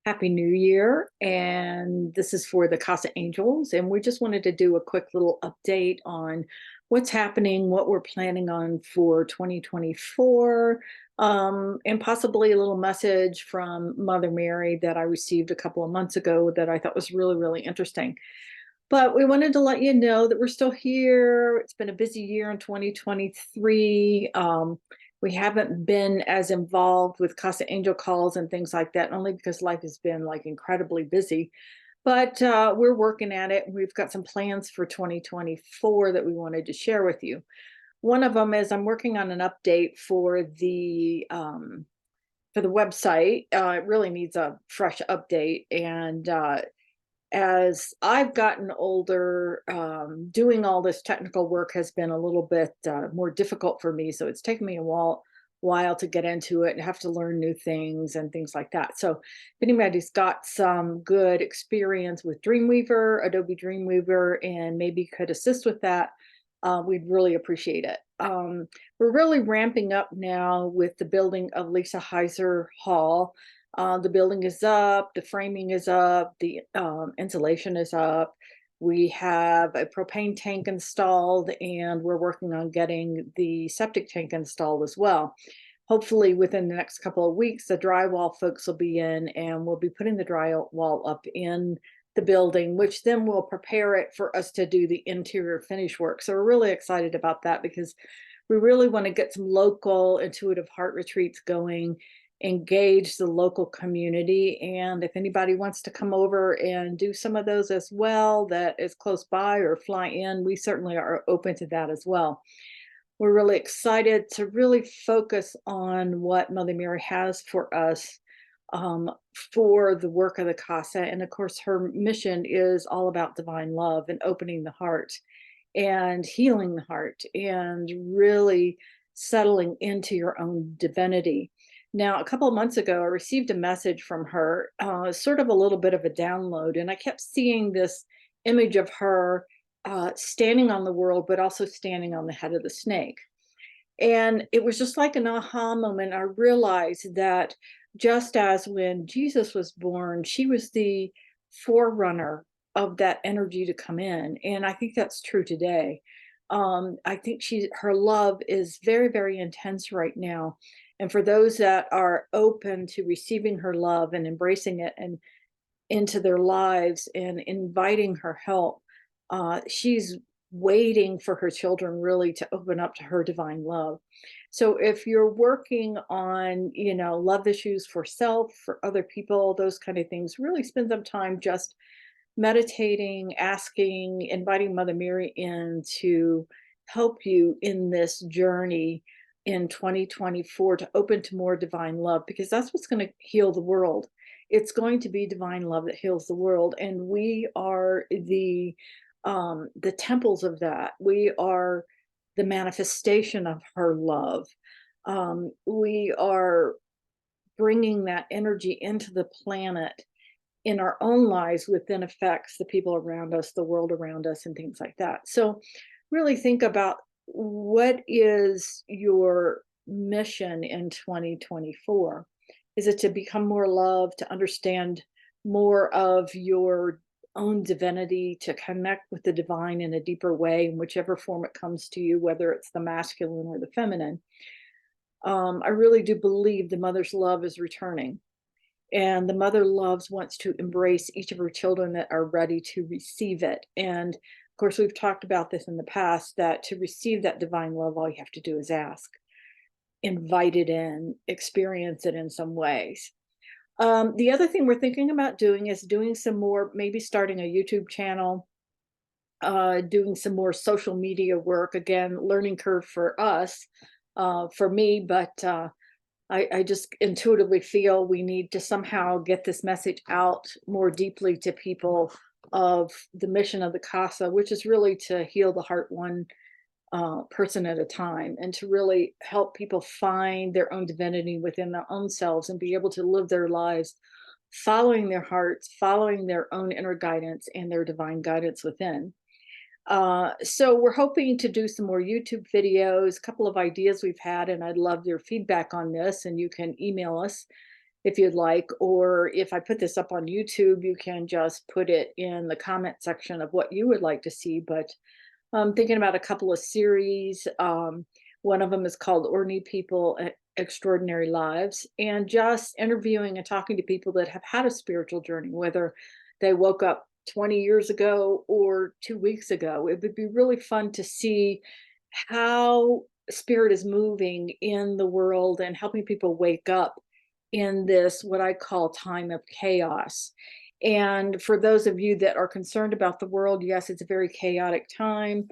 Happy New Year. And this is for the Casa Angels. And we just wanted to do a quick little update on what's happening, what we're planning on for 2024, and possibly a little message from Mother Mary that I received a couple of months ago that I thought was really, really interesting. But we wanted to let you know that we're still here. It's been a busy year in 2023. We haven't been as involved with Casa Angel calls and things like that, only because life has been like incredibly busy. But we're working at it. We've got some plans for 2024 that we wanted to share with you. One of them is I'm working on an update for the website. It really needs a fresh update, and as I've gotten older, doing all this technical work has been a little bit more difficult for me. So it's taken me a while to get into it and have to learn new things and things like that. So if anybody's got some good experience with Dreamweaver, Adobe Dreamweaver, and maybe could assist with that, we'd really appreciate it. We're really ramping up now with the building of Lisa Heiser Hall. The building is up, the framing is up, the insulation is up. We have a propane tank installed, and we're working on getting the septic tank installed as well. Hopefully, within the next couple of weeks, the drywall folks will be in, and we'll be putting the drywall up in the building, which then will prepare it for us to do the interior finish work. So we're really excited about that because we really want to get some local intuitive heart retreats going, engage the local community. And if anybody wants to come over and do some of those as well, that is close by or fly in, we certainly are open to that as well. We're really excited to really focus on what Mother Mary has for us, um, for the work of the Casa. And of course, her mission is all about divine love and opening the heart and healing the heart and really settling into your own divinity. Now, a couple of months ago, I received a message from her, sort of a little bit of a download, and I kept seeing this image of her standing on the world, but also standing on the head of the snake. And it was just like an aha moment. I realized that just as when Jesus was born, she was the forerunner of that energy to come in. And I think that's true today. I think her love is very, very intense right now. And for those that are open to receiving her love and embracing it and into their lives and inviting her help, she's waiting for her children really to open up to her divine love. So if you're working on, love issues for self, for other people, those kind of things, really spend some time just meditating, asking, inviting Mother Mary in to help you in this journey in 2024 to open to more divine love, because that's what's going to heal the world. It's going to be divine love that heals the world, and we are the temples of that. We are the manifestation of her love. We are bringing that energy into the planet in our own lives, which then affects the people around us, the world around us, and things like that. So really think about, what is your mission in 2024? Is it to become more love, to understand more of your own divinity, to connect with the divine in a deeper way, in whichever form it comes to you, whether it's the masculine or the feminine? I really do believe the mother's love is returning, and the mother loves wants to embrace each of her children that are ready to receive it. And of course, we've talked about this in the past, that to receive that divine love, all you have to do is ask, invite it in, experience it in some ways. The other thing we're thinking about doing is doing some more, maybe starting a YouTube channel, doing some more social media work. Again, learning curve for us, for me, but I just intuitively feel we need to somehow get this message out more deeply to people of the mission of the Casa, which is really to heal the heart one person at a time, and to really help people find their own divinity within their own selves and be able to live their lives following their hearts, following their own inner guidance and their divine guidance within. So we're hoping to do some more YouTube videos, a couple of ideas we've had, and I'd love your feedback on this. And you can email us if you'd like, or if I put this up on YouTube, you can just put it in the comment section of what you would like to see. But I'm thinking about a couple of series. One of them is called Ordinary People, Extraordinary Lives, and just interviewing and talking to people that have had a spiritual journey, whether they woke up 20 years ago or 2 weeks ago. It would be really fun to see how spirit is moving in the world and helping people wake up in this, what I call, time of chaos. And for those of you that are concerned about the world, yes, it's a very chaotic time.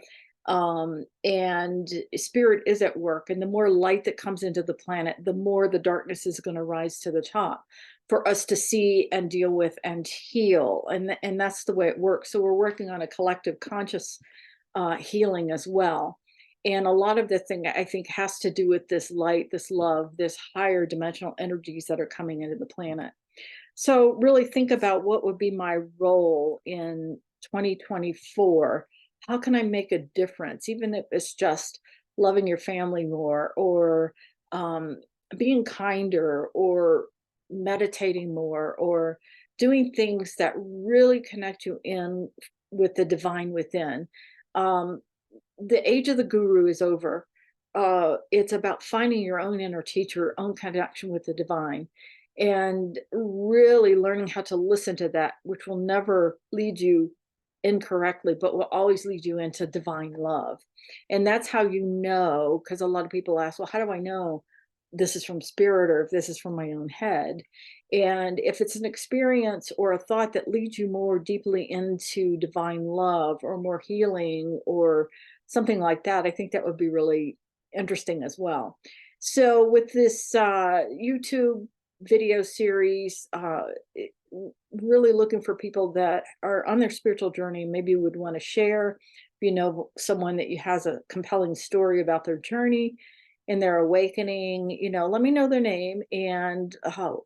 And spirit is at work. And the more light that comes into the planet, the more the darkness is going to rise to the top for us to see and deal with and heal. And that's the way it works. So we're working on a collective conscious healing as well. And a lot of the thing I think has to do with this light, this love, this higher dimensional energies that are coming into the planet. So really think about what would be my role in 2024. How can I make a difference, even if it's just loving your family more, or um, being kinder, or meditating more, or doing things that really connect you in with the divine within. Um, the age of the guru is over. It's about finding your own inner teacher, own connection with the divine, and really learning how to listen to that, which will never lead you incorrectly, but will always lead you into divine love. And that's how you know, because a lot of people ask, well, how do I know this is from spirit or if this is from my own head? And if it's an experience or a thought that leads you more deeply into divine love or more healing or something like that, I think that would be really interesting as well. So with this YouTube video series, really looking for people that are on their spiritual journey, maybe would want to share. If you know someone that you has a compelling story about their journey and their awakening, let me know their name, and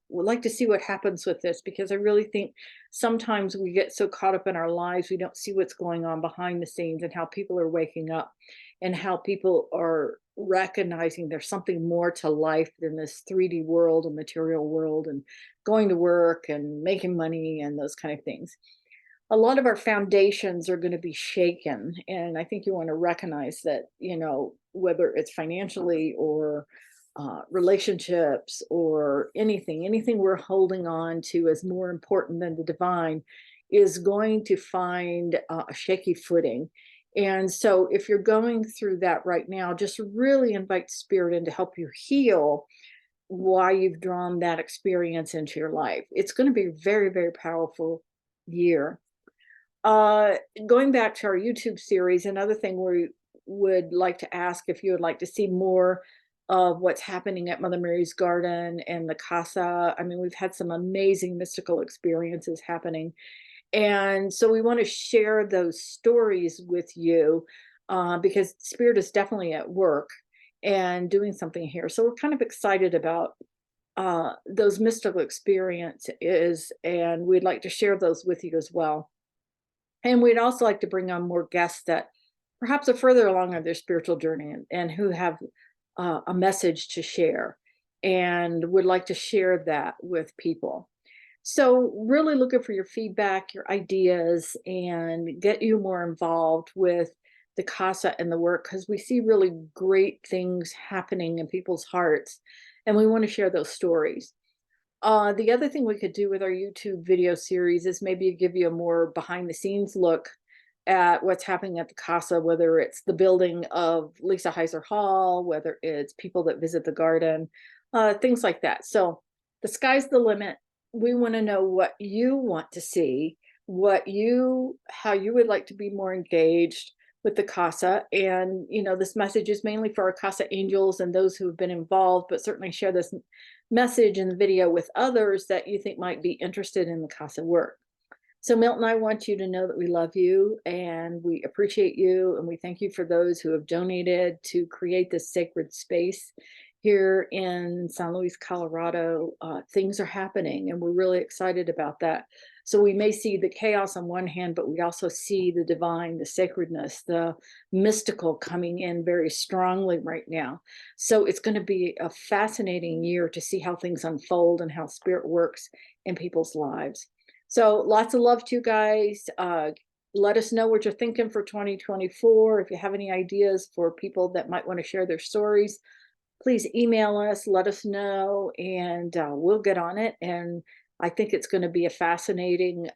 would like to see what happens with this, because I really think sometimes we get so caught up in our lives, we don't see what's going on behind the scenes and how people are waking up and how people are recognizing there's something more to life than this 3D world and material world and going to work and making money and those kind of things. A lot of our foundations are going to be shaken. And I think you want to recognize that, whether it's financially or relationships or anything we're holding on to as more important than the divine is going to find a shaky footing. And so if you're going through that right now, just really invite spirit in to help you heal why you've drawn that experience into your life. It's going to be a very, very powerful year. Uh, Going back to our YouTube series, another thing we would like to ask if you would like to see more of what's happening at Mother Mary's Garden and the Casa. I mean, we've had some amazing mystical experiences happening. And so we want to share those stories with you, because Spirit is definitely at work and doing something here. So we're kind of excited about those mystical experiences, and we'd like to share those with you as well. And we'd also like to bring on more guests that perhaps are further along on their spiritual journey, and who have a message to share and would like to share that with people. So, really looking for your feedback, your ideas, and get you more involved with the CASA and the work, because we see really great things happening in people's hearts, and we want to share those stories. The other thing we could do with our YouTube video series is maybe give you a more behind the scenes look at what's happening at the Casa, whether it's the building of Lisa Heiser Hall, whether it's people that visit the garden, things like that. So the sky's the limit. We want to know what you want to see, how you would like to be more engaged with the Casa. And, this message is mainly for our Casa Angels and those who have been involved, but certainly share this message in the video with others that you think might be interested in the Casa work. So Milton, I want you to know that we love you and we appreciate you, and we thank you for those who have donated to create this sacred space here in San Luis, Colorado, things are happening, and we're really excited about that. So we may see the chaos on one hand, but we also see the divine, the sacredness, the mystical coming in very strongly right now. So it's going to be a fascinating year to see how things unfold and how spirit works in people's lives. So lots of love to you guys. Let us know what you're thinking for 2024. If you have any ideas for people that might want to share their stories, please email us, let us know, and we'll get on it. And I think it's going to be a fascinating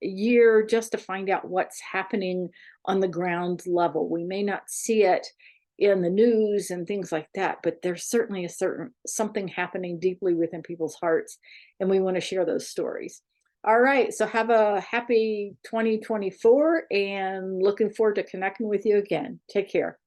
year just to find out what's happening on the ground level. We may not see it in the news and things like that, but there's certainly a certain something happening deeply within people's hearts, and we want to share those stories. All right, so have a happy 2024, and looking forward to connecting with you again. Take care.